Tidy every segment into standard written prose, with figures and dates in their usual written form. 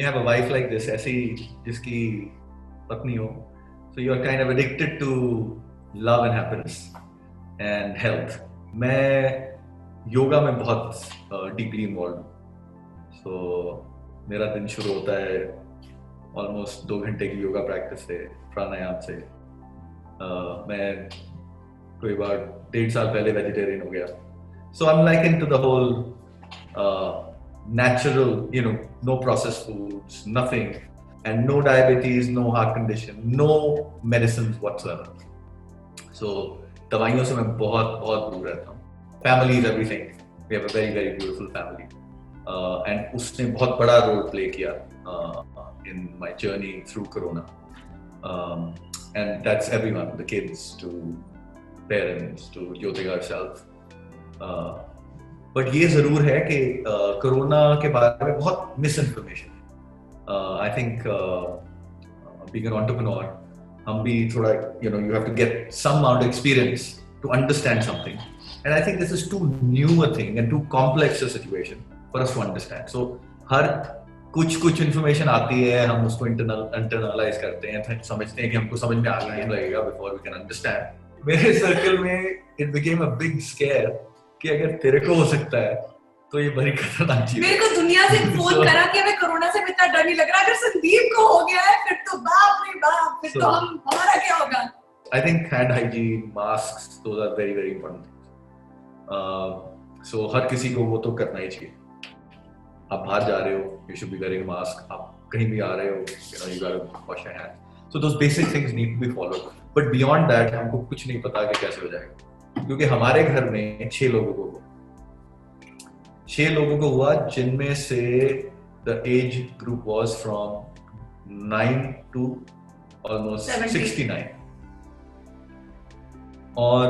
have a wife like this, ऐसी जिसकी पत्नी हो, so you are kind of addicted to love and happiness and health. मैं योगा में बहुत deeply involved हूँ, so मेरा दिन शुरू होता है almost 2 घंटे की योगा प्रैक्टिस से, प्राणायाम से. मैं कोई बार 1.5 साल पहले वेजिटेरियन हो गया, so I'm like into the whole natural, no processed foods, nothing, and no diabetes, no heart condition, no medicines whatsoever. So दवाइयों से मैं बहुत बहुत दूर रहता हूँ. Family is everything. We have a very very beautiful family, and उसने बहुत बड़ा role play किया in my journey through Corona, and that's everyone, the kids to parents to Jyotika herself. But ये जरूर है कि कोरोना के बारे में बहुत मिस इन्फॉर्मेशन है. I think being an entrepreneur, हम भी थोड़ा you have to get some amount of experience to understand something, and I think this is too new a thing and too complex a situation for us to understand. So हर कुछ information आती है, हम उसको internalise करते हैं, समझते हैं कि हमको समझ में आ गया लगेगा बिफोर वी कैन अंडरस्टैंड. मेरे सर्कल में it became a big square कि अगर तेरे को हो सकता है तो ये बड़ी खतरनाक चीज है. मेरे को दुनिया से फोन करा कि हमें कोरोना से इतना डर नहीं लग रहा, अगर संदीप को हो गया है फिर तो बाप रे बाप, फिर तो हमारा क्या होगा. I think hand hygiene, masks, those are very very important things. So हर किसी को वो तो करना ही चाहिए. आप बाहर जा रहे हो, you should be wearing a mask. आप कहीं भी आ रहे हो, you gotta wash your hands. So those basic things need to be followed. But beyond that हमको कुछ नहीं पता कि कैसे हो जाएगा, क्योंकि हमारे घर में 6 लोगों को हुआ जिनमें से the age group was from 9 to almost 69, और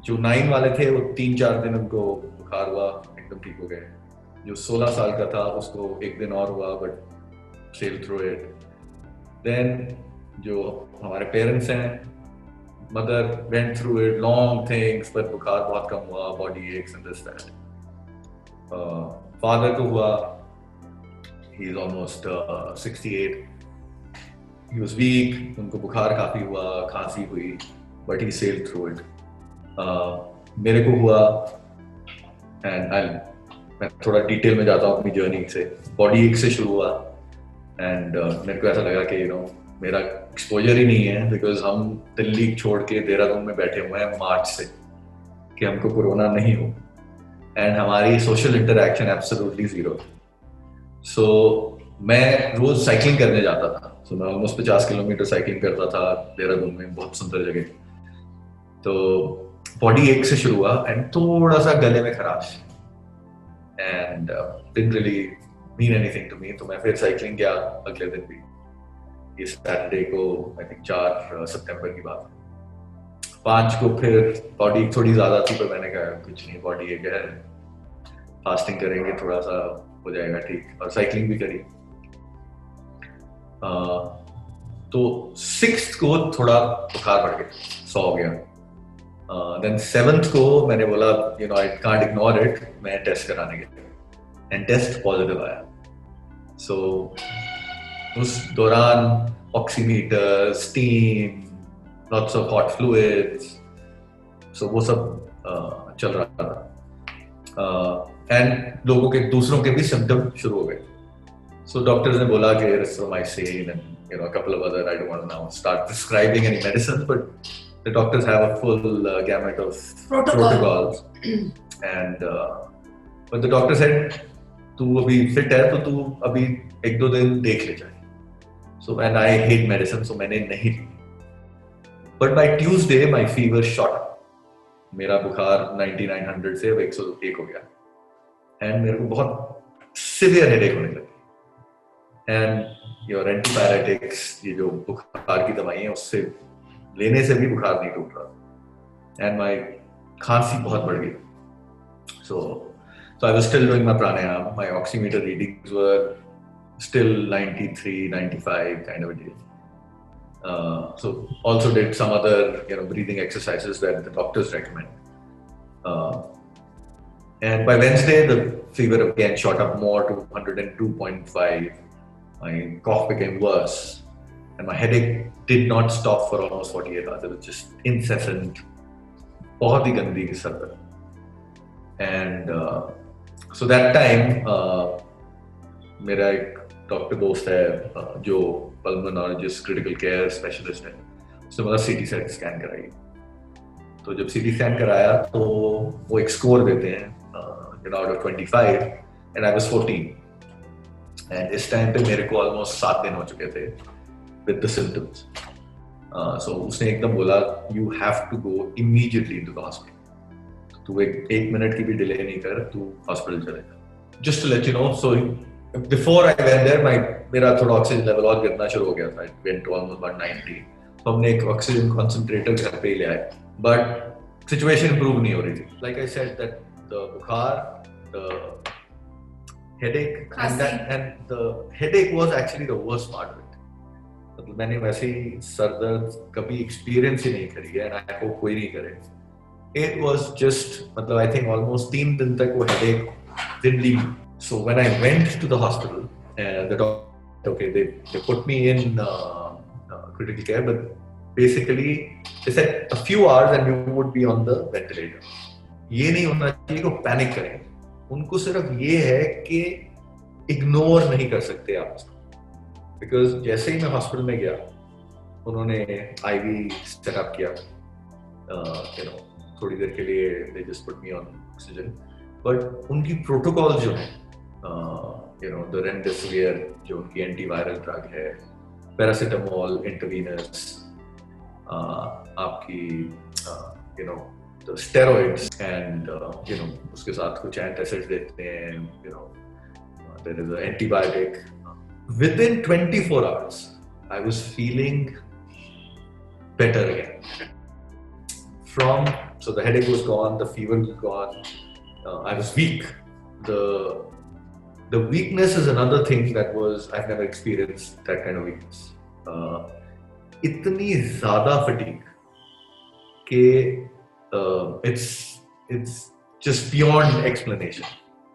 जो 9 वाले थे वो 3-4 दिन उनको बुखार हुआ, एकदम ठीक हो गए. जो 16 साल का था उसको 1 दिन और हुआ but sail through it. Then जो हमारे पेरेंट्स हैं, mother went through it, long things, but बुखार बहुत कम हुआ, body aches and this that. Father को हुआ, he is almost 68. He was weak, उनको बुखार काफी हुआ, खांसी हुई, but he sailed through it. मेरे को हुआ, and मैं थोड़ा डिटेल में जाता हूँ अपनी जर्नी से. बॉडी एक से शुरू हुआ, and मेरे को ऐसा लगा कि मेरा एक्सपोजर ही नहीं है, बिकॉज हम दिल्ली छोड़ के देहरादून में बैठे हुए हैं मार्च से कि हमको कोरोना नहीं हो, एंड हमारी सोशल इंटरैक्शन एब्सोल्युटली जीरो. सो मैं रोज साइकिलिंग करने जाता था. सो मैं ऑलमोस्ट 50 किलोमीटर साइकिलिंग करता था देहरादून में, बहुत सुंदर जगह. तो बॉडी एक से शुरू हुआ एंड थोड़ा सा गले में खराश, and didn't really mean anything to me. तो मैं फिर साइकिलिंग गया अगले दिन भी. ये सैटरडे को आई थिंक 4 सितंबर की बात. 5 को फिर बॉडी थोड़ी ज्यादा थी, पर मैंने कहा कुछ नहीं, बॉडी एक है, फास्टिंग करेंगे, थोड़ा सा हो जाएगा ठीक, और साइकिलिंग भी करी. तो 6th को थोड़ा बुखार बढ़ गया, 100 हो गया. देन 7th को मैंने बोला आई कांट इग्नोर इट, मैं टेस्ट कराने गया, एंड टेस्ट पॉजिटिव आया. सो उस दौरान oximeter, steam, lots of hot fluids, so वो सब चल रहा था. एंड लोगों के दूसरों के भी सिम्टम शुरू हो गए. सो डॉक्टर्स ने बोला कि erythromycin and a couple of other, I don't want to now start prescribing any medicines, but the doctors have a full gamut of protocols. And but the doctor said तू अभी fit है तो तू अभी 1-2 दिन देख ले जाए. So and I hate medicine, so मैंने नहीं ली. But by Tuesday my fever shot up. मेरा बुखार 9900 से 101 हो गया, and मेरे को बहुत severe headache होने लगी. And your antipyretics, ये जो बुखार की दवाई है, उससे लेने से भी बुखार नहीं टूट रहा, and my खांसी बहुत बढ़ गई. So I was still doing my pranayama. My oximeter readings were still 93, 95 kind of a deal. So also did some other breathing exercises that the doctors recommend. And by Wednesday the fever again shot up more to 102.5, my cough became worse, and my headache did not stop for almost 48 hours. It was just incessant, बहुत ही गंदी sir दर्द. And so that time मेरा एक doctor दोस्त है जो pulmonologist critical care specialist है, उसने बोला सीटी स्कैन कराइए. तो जब सीटी स्कैन कराया तो वो एक स्कोर देते हैं out of 25 and I was 14. And इस टाइम पे मेरे को ऑलमोस्ट 7 दिन हो चुके थे with the symptoms. So उसने एकदम बोला you have to go immediately into the hospital. तू एक मिनट की भी डिले नहीं कर, तू हॉस्पिटल चलेगा. Just to let you know, so before I went there, मेरा थोड़ा ऑक्सीजन लेवल और गिरना शुरू हो गया था. It went to almost 190. तो हमने एक ऑक्सीजन कॉन्सेंट्रेटर घर पे ही ले आए, but सिचुएशन इंप्रूव नहीं हो रही थी. Like I said that the बुखार, the headache, and the headache was actually the worst part of it. मतलब मैंने वैसे ही सर दर्द कभी एक्सपीरियंस ही नहीं करी है, and I hope कोई नहीं करे. It was just, मतलब I think almost 3 दिन तक वो headache didn't leave me. So when I went to the hospital, the doctor, okay, they put me in critical care, but basically they said a few hours and you would be on the ventilator. ये नहीं होना चाहिए कि वो panic करें. उनको सिर्फ ये है कि इग्नोर नहीं कर सकते आप उसको. बिकॉज जैसे ही मैं हॉस्पिटल में गया, उन्होंने आईवी सेटअप किया, थोड़ी देर के लिए they just put me on oxygen. But उनकी प्रोटोकॉल जो है, द रेमडेसिविर जो उनकी एंटीवायरल ड्रग है, पैरासिटामोल इंट्रावीनस, आपकी the steroids, and उसके साथ कुछ antacids देते हैं, there is an antibiotic. Within 24 hours I was feeling better again. So the headache was gone, the fever was gone, I was weak. The weakness is another thing that was, I've never experienced that kind of weakness. इतनी ज़्यादा fatigue कि it's just beyond explanation.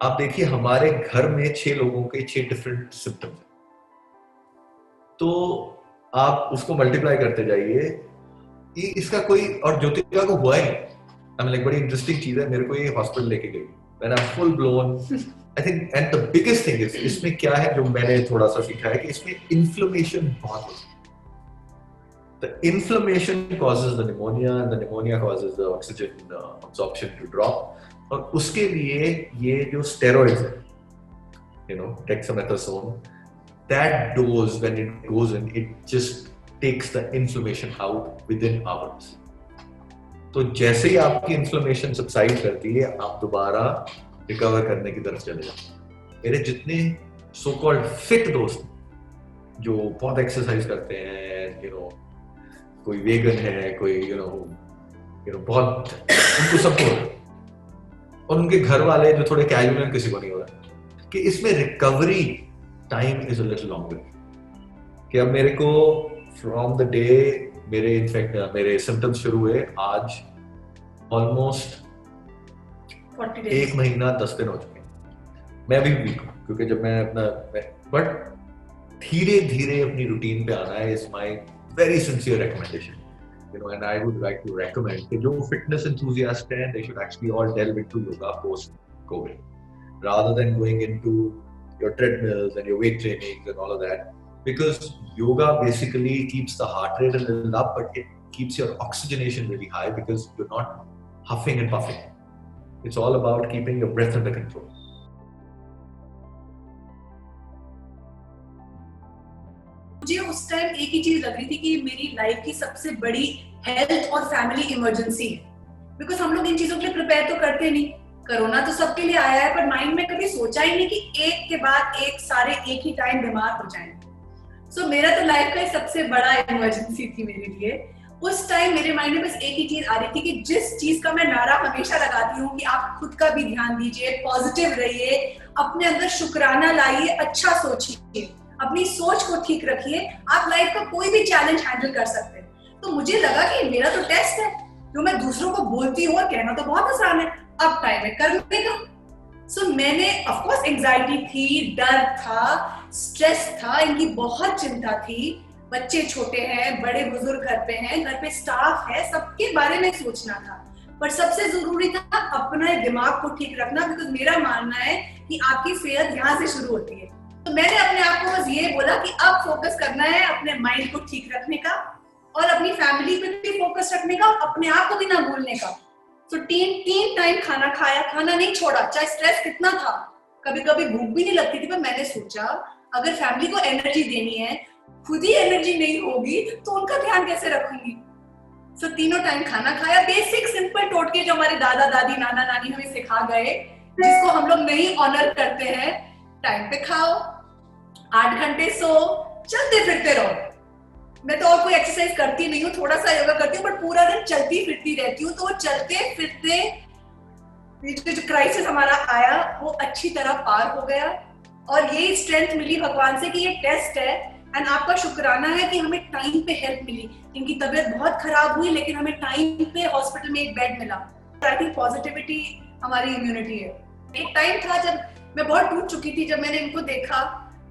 आप देखिए हमारे घर में 6 लोगों के 6 different symptoms हैं, तो आप उसको मल्टीप्लाई करते जाइए. इसका कोई, और ज्योतिका को हुआ ही नहीं. I mean, like, बड़ी इंटरेस्टिंग चीज है. मेरे को ये हॉस्पिटल लेके गई when I'm full blown. I think, and the biggest thing is इसमें क्या है जो मैंने थोड़ा सा सीखा है कि इसमें इन्फ्लेमेशन बहुत होती है. The inflammation causes the pneumonia, and the pneumonia causes the oxygen absorption to drop. और उसके लिए ये जो steroids है, dexamethasone, that dose when it goes in, it just takes the inflammation out within hours. तो जैसे ही आपकी इन्फ्लेमेशन सबसाइड करती है, आप दोबारा रिकवर करने की तरफ चले जाते हैं. मेरे जितने सो कॉल्ड फिट दोस्त जो बहुत एक्सरसाइज करते हैं, कोई वेगन है, कोई बहुत, उनको सबको, और उनके घर वाले जो थोड़े कैजुअल, किसी को नहीं हो रहा, कि इसमें recovery time is a little longer. कि अब मेरे को फ्रॉम द डे मेरे सिम्टम्स शुरू हुए, आज ऑलमोस्ट 1 महीना 10 दिन हो चुके हैं. मैं अभी वीक हूँ क्योंकि जब मैं अपना, बट धीरे धीरे अपनी रूटीन पे आना है. Is my very sincere recommendation, and I would like to recommend कि जो fitness enthusiast हैं, they should actually all delve into yoga post COVID, rather than going into your treadmills and your weight trainings and all of that. Because yoga basically keeps the heart rate a little up, but it keeps your oxygenation really high because you're not huffing and puffing. It's all about keeping your breath under control. मुझे उस time एक ही चीज लग रही थी कि मेरी life की सबसे बड़ी हेल्थ और फैमिली इमरजेंसी है. बिकॉज हम लोग इन चीजों के लिए प्रिपेयर तो करते नहीं. कोरोना तो सबके लिए आया है, पर माइंड में कभी सोचा ही नहीं कि एक के बाद एक सारे एक ही टाइम बीमार हो जाएंगे. सो मेरा तो लाइफ का सबसे बड़ा इमरजेंसी थी मेरे लिए. उस टाइम मेरे माइंड में बस एक ही चीज आ रही थी कि जिस चीज का मैं नारा हमेशा लगाती हूँ कि आप खुद का भी ध्यान दीजिए, पॉजिटिव रहिए, अपने अंदर शुक्राना लाइए, अच्छा सोचिए, अपनी सोच को ठीक रखिए, आप लाइफ का कोई भी चैलेंज हैंडल कर सकते हैं. तो मुझे लगा कि मेरा तो टेस्ट है जो मैं दूसरों को बोलती हूँ और कहना तो बहुत आसान है, अब टाइम है करने का. सो मैंने ऑफ कोर्स एंजाइटी थी, डर था, स्ट्रेस था, इनकी बहुत चिंता थी, बच्चे छोटे हैं, बड़े बुजुर्ग घर पे हैं, घर पे स्टाफ है, सबके बारे में सोचना था। पर सबसे जरूरी था अपने दिमाग को ठीक रखना, बिकॉज मेरा मानना है कि आपकी सेहत यहाँ से शुरू होती है। तो मैंने अपने आप को बस ये बोला कि अब फोकस करना है अपने माइंड को ठीक रखने का और अपनी फैमिली पे भी फोकस रखने का, अपने आप को भी ना भूलने का। तो तीन टाइम खाना खाया, खाना नहीं छोड़ा, चाहे स्ट्रेस कितना था, कभी कभी भूख भी नहीं लगती थी, पर मैंने सोचा अगर फैमिली को एनर्जी देनी है, खुद ही एनर्जी नहीं होगी तो उनका ध्यान कैसे रखूंगी। सो तीनों टाइम खाना खाया, बेसिक सिंपल टोटके जो हमारे दादा दादी नाना नानी हमें सिखा गए, जिसको हम लोग नहीं ऑनर करते हैं। टाइम पे खाओ, 8 घंटे सो, चलते फिरते रहो। मैं तो और कोई एक्सरसाइज करती नहीं हूँ, थोड़ा सा योगा करती हूँ, बट पूरा दिन चलती फिरती रहती हूँ। तो वो चलते फिरते जो क्राइसिस हमारा आया वो अच्छी तरह पार हो गया, और यही स्ट्रेंथ मिली भगवान से कि ये टेस्ट है एंड आपका शुक्राना है कि हमें टाइम पे हेल्प मिली। इनकी तबीयत बहुत खराब हुई लेकिन हमें टाइम पे हॉस्पिटल में एक बेड मिला। आई थिंक पॉजिटिविटी हमारी इम्यूनिटी है। एक टाइम था जब मैं बहुत टूट चुकी थी, जब मैंने इनको देखा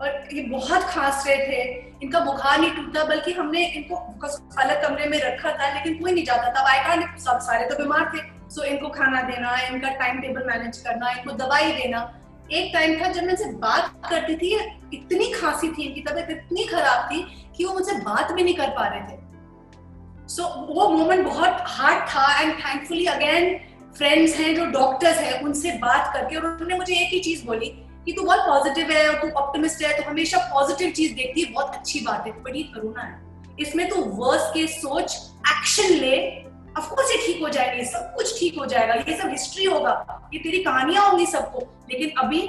और ये बहुत खांस रहे थे, इनका बुखार नहीं टूटा, बल्कि हमने इनको अलग कमरे में रखा था लेकिन कोई नहीं जाता था। आई कांट, सब सारे तो बीमार थे, सो इनको खाना देना, इनका टाइम टेबल मैनेज करना, इनको दवाई देना। एक टाइम था जब मैं इनसे बात करती थी, इतनी खांसी थी, इनकी तबीयत इतनी खराब थी कि वो मुझसे बात भी नहीं कर पा रहे थे। सो वो मोमेंट बहुत हार्ड था एंड थैंकफुली अगेन फ्रेंड्स हैं जो डॉक्टर्स हैं, उनसे बात करके, और उन्होंने मुझे एक ही चीज बोली कि तू बहुत पॉजिटिव है और तू ऑप्टिमिस्ट है, तो हमेशा पॉजिटिव चीज देखती है, बहुत अच्छी बात है, बट ये कोरोना है, इसमें तू वर्स्ट केस सोच, एक्शन ले, ऑफ कोर्स ये ठीक हो जाएगी, सब कुछ ठीक हो जाएगा, ये सब हिस्ट्री होगा, ये तेरी कहानियां होंगी सबको, लेकिन अभी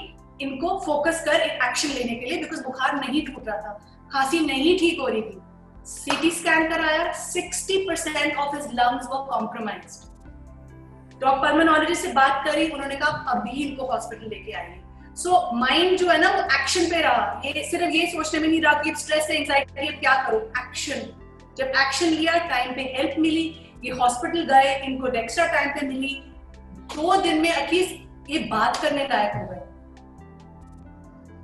इनको फोकस कर एक एक्शन लेने के लिए, बिकॉज बुखार नहीं टूट रहा था, खांसी नहीं ठीक हो रही थी। सीटी स्कैन कराया, 60% of his lungs were compromised. Doctor pulmonologist से बात करी, उन्होंने कहा अभी इनको हॉस्पिटल लेके आइए। सो माइंड जो है ना वो एक्शन पे रहा, ये सिर्फ ये सोचने में नहीं रहा कि स्ट्रेस है, एंजाइटी है, क्या करूं, एक्शन। जब एक्शन लिया, टाइम पे हेल्प मिली, ये हॉस्पिटल गए, इनको डेक्स्ट्रा टाइम पे मिली, 2 दिन में एटलीस्ट ये बात करने लायक हो गए।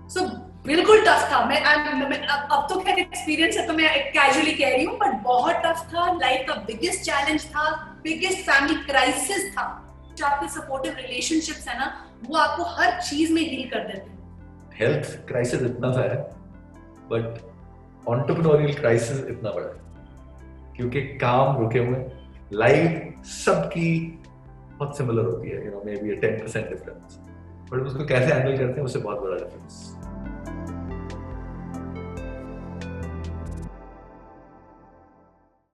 सो बिल्कुल टफ था। मैं अब तो खैर एक्सपीरियंस है तो मैं कैजुअली कह रही हूँ, बट बहुत टफ था। लाइफ का बिगेस्ट चैलेंज था, बिगेस्ट फैमिली क्राइसिस था। जो आपके सपोर्टिव रिलेशनशिप्स है ना, वो आपको हर चीज में हील कर देते हैं। हेल्थ क्राइसिस इतना सा है, बट एंटरप्रेन्योरियल क्राइसिस इतना बड़ा है, क्योंकि काम रुके हुए, लाइफ सबकी बहुत सिमिलर होती है, मे बी 10% डिफरेंस, बट उसको कैसे हैंडल करते हैं उससे बहुत बड़ा डिफरेंस।